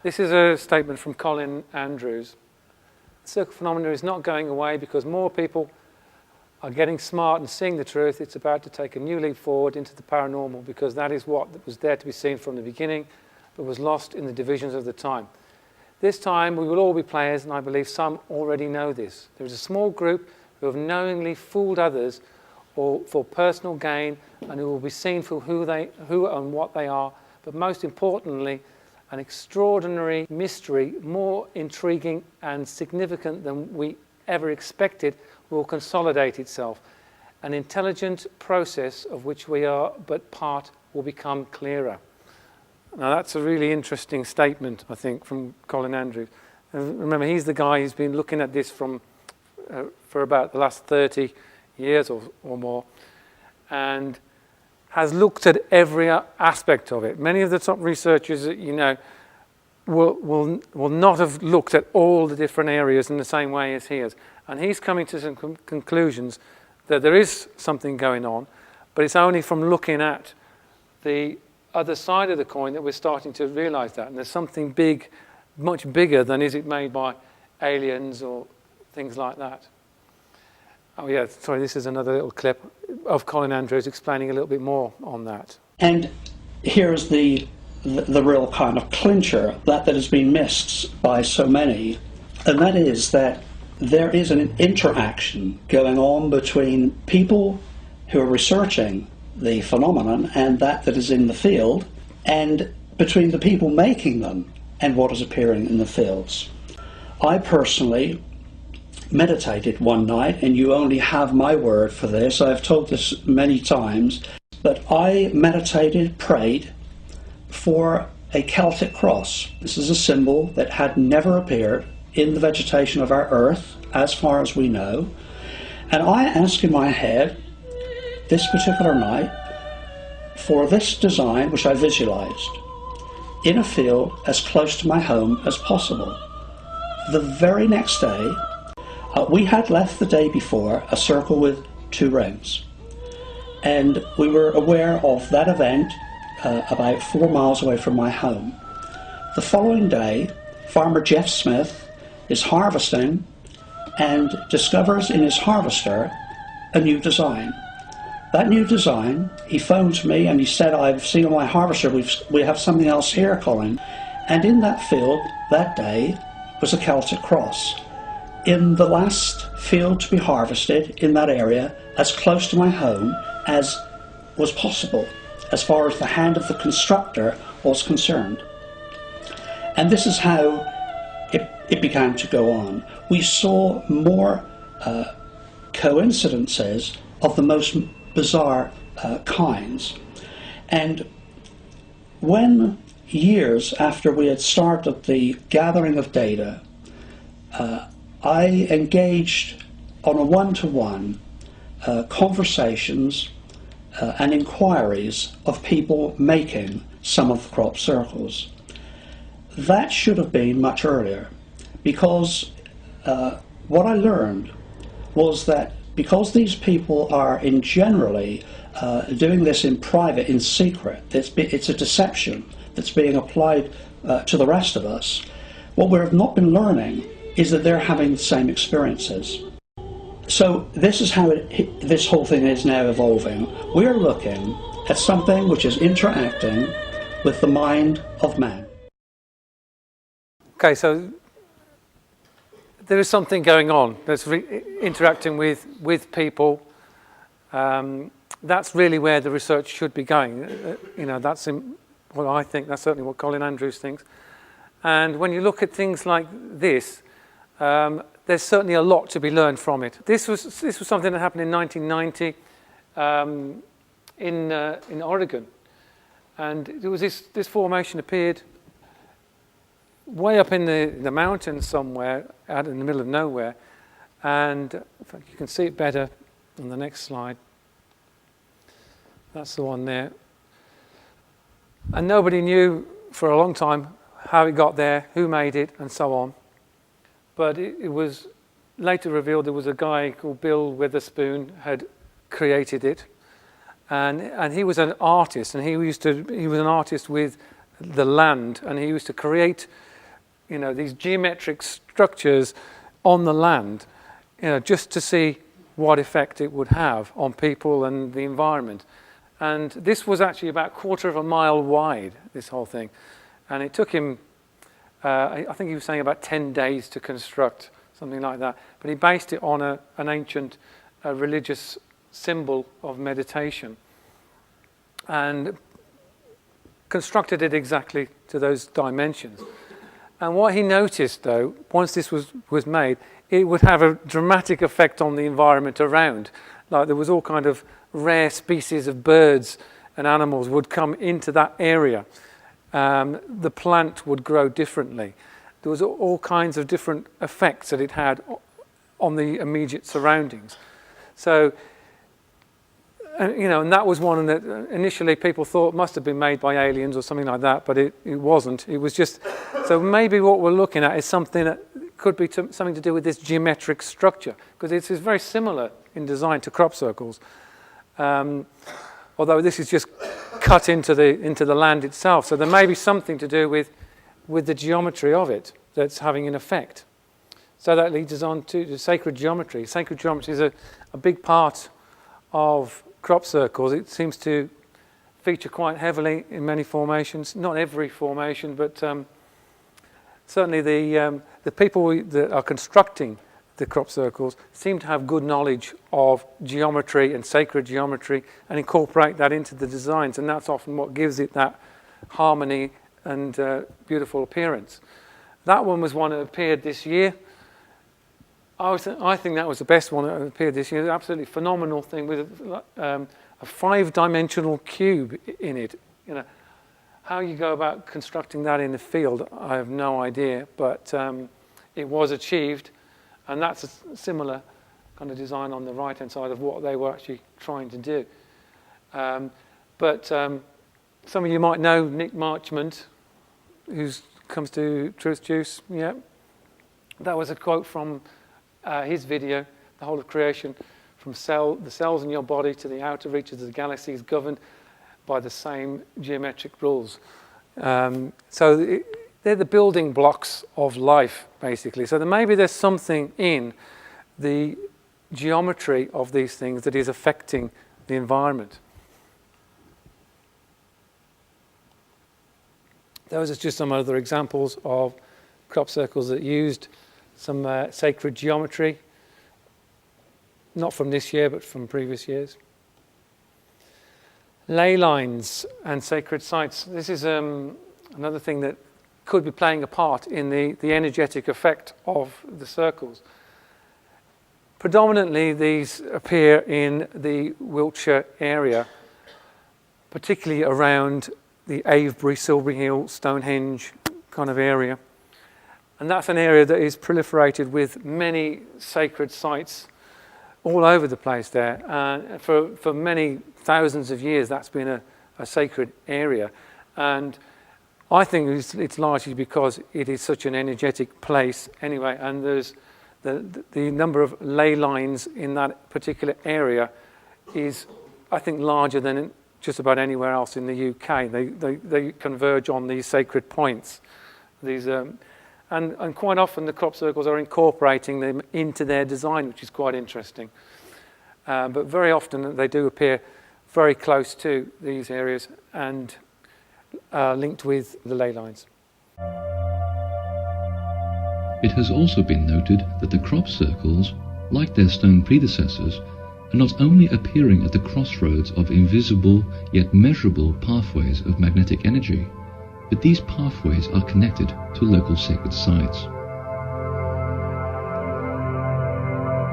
This is a statement from Colin Andrews. The circle phenomena is not going away because more people are getting smart and seeing the truth. It's about to take a new leap forward into the paranormal because that is what was there to be seen from the beginning, but was lost in the divisions of the time. This time we will all be players, and I believe some already know this. There is a small group who have knowingly fooled others or for personal gain, and who will be seen for who and what they are, but most importantly, an extraordinary mystery, more intriguing and significant than we ever expected, will consolidate itself. An intelligent process of which we are but part will become clearer. Now that's a really interesting statement, I think, from Colin Andrews. And remember, he's the guy who's been looking at this for about the last 30 years or more, and has looked at every aspect of it. Many of the top researchers that you know will not have looked at all the different areas in the same way as he has. And he's coming to some conclusions that there is something going on, but it's only from looking at the other side of the coin that we're starting to realize that. And there's something big, much bigger than is it made by aliens or things like that. Oh yeah, sorry, this is another little clip of Colin Andrews explaining a little bit more on that. And here's the real kind of clincher that has been missed by so many, and that is that there is an interaction going on between people who are researching the phenomenon and that is in the field, and between the people making them and what is appearing in the fields. I personally meditated one night, and you only have my word for this, I've told this many times, but I meditated, prayed for a Celtic cross. This is a symbol that had never appeared in the vegetation of our earth, as far as we know, and I asked in my head this particular night for this design, which I visualized, in a field as close to my home as possible. The very next day, we had left the day before a circle with 2 rings, and we were aware of that event about 4 miles away from my home. The following day, farmer Jeff Smith is harvesting and discovers in his harvester a new design. That new design, he phoned me and he said, "I've seen on my harvester, we have something else here, Colin." And in that field that day was a Celtic cross. In the last field to be harvested in that area, as close to my home as was possible, as far as the hand of the constructor was concerned. And this is how it began to go on. We saw more coincidences of the most bizarre kinds. And when, years after we had started the gathering of data, I engaged on a one-to-one conversations and inquiries of people making some of the crop circles. That should have been much earlier, because what I learned was that because these people are generally doing this in private, in secret, it's a deception that's being applied to the rest of us. What we have not been learning is that they're having the same experiences. So this is how this whole thing is now evolving. We're looking at something which is interacting with the mind of man. Okay, so there is something going on that's interacting with people. That's really where the research should be going. That's what I think. That's certainly what Colin Andrews thinks. And when you look at things like this, there's certainly a lot to be learned from it. This was something that happened in 1990 in Oregon, and it was this formation appeared way up in the mountains somewhere, out in the middle of nowhere, and in fact you can see it better on the next slide. That's the one there. And nobody knew for a long time how it got there, who made it, and so on. But it was later revealed there was a guy called Bill Witherspoon had created it, and he was an artist, and he was an artist with the land, and he used to create these geometric structures on the land, just to see what effect it would have on people and the environment. And this was actually about 1/4 of a mile wide, this whole thing. And it took him, I think he was saying about 10 days to construct, something like that. But he based it on an ancient religious symbol of meditation, and constructed it exactly to those dimensions. And what he noticed, though, once this was made, it would have a dramatic effect on the environment around. Like there was all kind of rare species of birds and animals would come into that area. The plant would grow differently. There was all kinds of different effects that it had on the immediate surroundings. So, and that was one that initially people thought must have been made by aliens or something like that, but it wasn't. It was just, so maybe what we're looking at is something that could be something to do with this geometric structure, because it's very similar in design to crop circles. Although this is just cut into the land itself. So there may be something to do with the geometry of it that's having an effect. So that leads us on to the sacred geometry. Sacred geometry is a big part of crop circles. It seems to feature quite heavily in many formations. Not every formation, but certainly the people that are constructing the crop circles seem to have good knowledge of geometry and sacred geometry and incorporate that into the designs, and that's often what gives it that harmony and beautiful appearance. That one was one that appeared this year. I think that was the best one that appeared this year. An absolutely phenomenal thing with a 5-dimensional cube in it. How you go about constructing that in the field, I have no idea, but it was achieved. And that's a similar kind of design on the right-hand side of what they were actually trying to do. But some of you might know Nick Marchmont, who comes to Truth Juice. Yeah, that was a quote from his video, The Whole of Creation, from the cells in your body to the outer reaches of the galaxy is governed by the same geometric rules. So they're the building blocks of life, basically. So maybe there's something in the geometry of these things that is affecting the environment. Those are just some other examples of crop circles that used some sacred geometry, not from this year, but from previous years. Ley lines and sacred sites. This is another thing that could be playing a part in the energetic effect of the circles. Predominantly, these appear in the Wiltshire area, particularly around the Avebury, Silbury Hill, Stonehenge kind of area. And that's an area that is proliferated with many sacred sites all over the place there. For many thousands of years, that's been a sacred area. And I think it's largely because it is such an energetic place anyway, and there's the number of ley lines in that particular area is, I think, larger than just about anywhere else in the UK. They converge on these sacred points. And quite often the crop circles are incorporating them into their design, which is quite interesting. But very often they do appear very close to these areas and linked with the ley lines. It has also been noted that the crop circles, like their stone predecessors, are not only appearing at the crossroads of invisible yet measurable pathways of magnetic energy, but these pathways are connected to local sacred sites.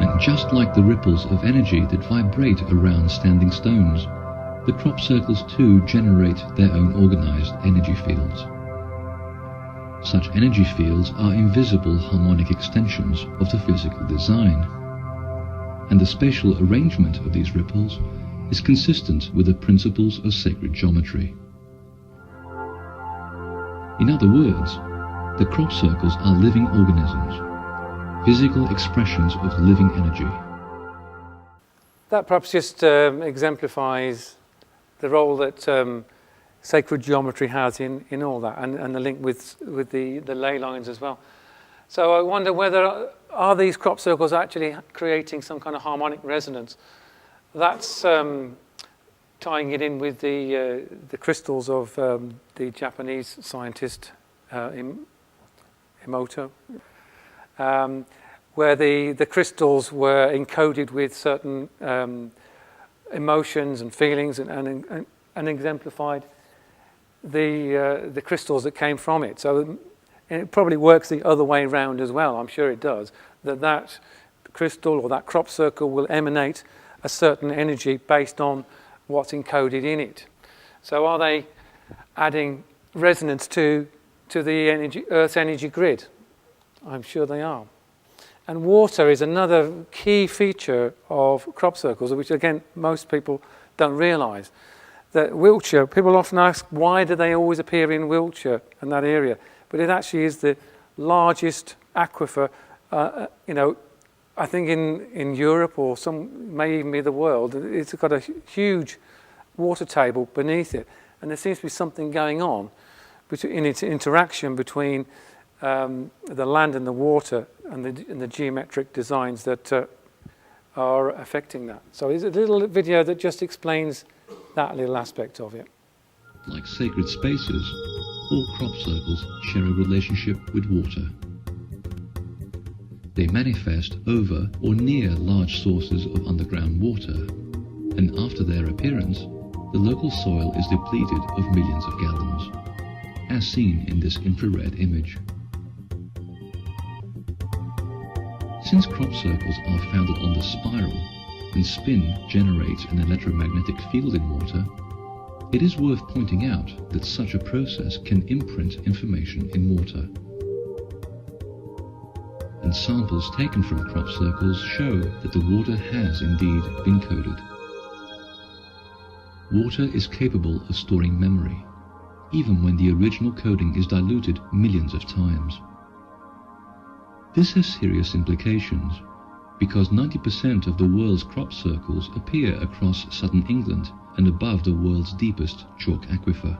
And just like the ripples of energy that vibrate around standing stones, the crop circles too generate their own organized energy fields. Such energy fields are invisible harmonic extensions of the physical design, and the spatial arrangement of these ripples is consistent with the principles of sacred geometry. In other words, the crop circles are living organisms, physical expressions of living energy. That perhaps just exemplifies the role that sacred geometry has in all that, and the link with the ley lines as well. So I wonder whether are these crop circles actually creating some kind of harmonic resonance. That's tying it in with the crystals of the Japanese scientist Emoto, where the crystals were encoded with certain emotions and feelings and exemplified the crystals that came from it. So it probably works the other way around as well. I'm sure it does. That crystal or that crop circle will emanate a certain energy based on what's encoded in it. So are they adding resonance to the Earth's energy grid? I'm sure they are. And water is another key feature of crop circles, which again most people don't realise. That Wiltshire, people often ask why do they always appear in Wiltshire and that area, but it actually is the largest aquifer, I think in Europe, or some may even be the world. It's got a huge water table beneath it, and there seems to be something going on in its interaction between the land and the water and the geometric designs that are affecting that. So it's a little video that just explains that little aspect of it. Like sacred spaces, all crop circles share a relationship with water. They manifest over or near large sources of underground water, and after their appearance, the local soil is depleted of millions of gallons, as seen in this infrared image. Since crop circles are founded on the spiral, and spin generates an electromagnetic field in water, it is worth pointing out that such a process can imprint information in water. And samples taken from crop circles show that the water has indeed been coded. Water is capable of storing memory, even when the original coding is diluted millions of times. This has serious implications, because 90% of the world's crop circles appear across southern England and above the world's deepest chalk aquifer.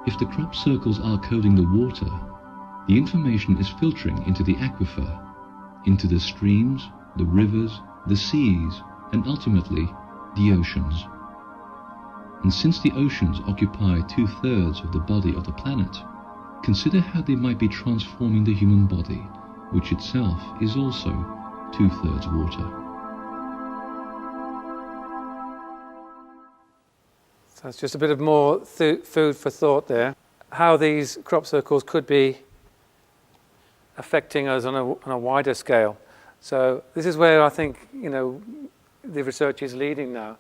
If the crop circles are coding the water, the information is filtering into the aquifer, into the streams, the rivers, the seas, and ultimately, the oceans. And since the oceans occupy 2/3 of the body of the planet, consider how they might be transforming the human body, which itself is also 2/3 water. So it's just a bit of more food for thought there. How these crop circles could be affecting us on a wider scale. So this is where I think the research is leading now.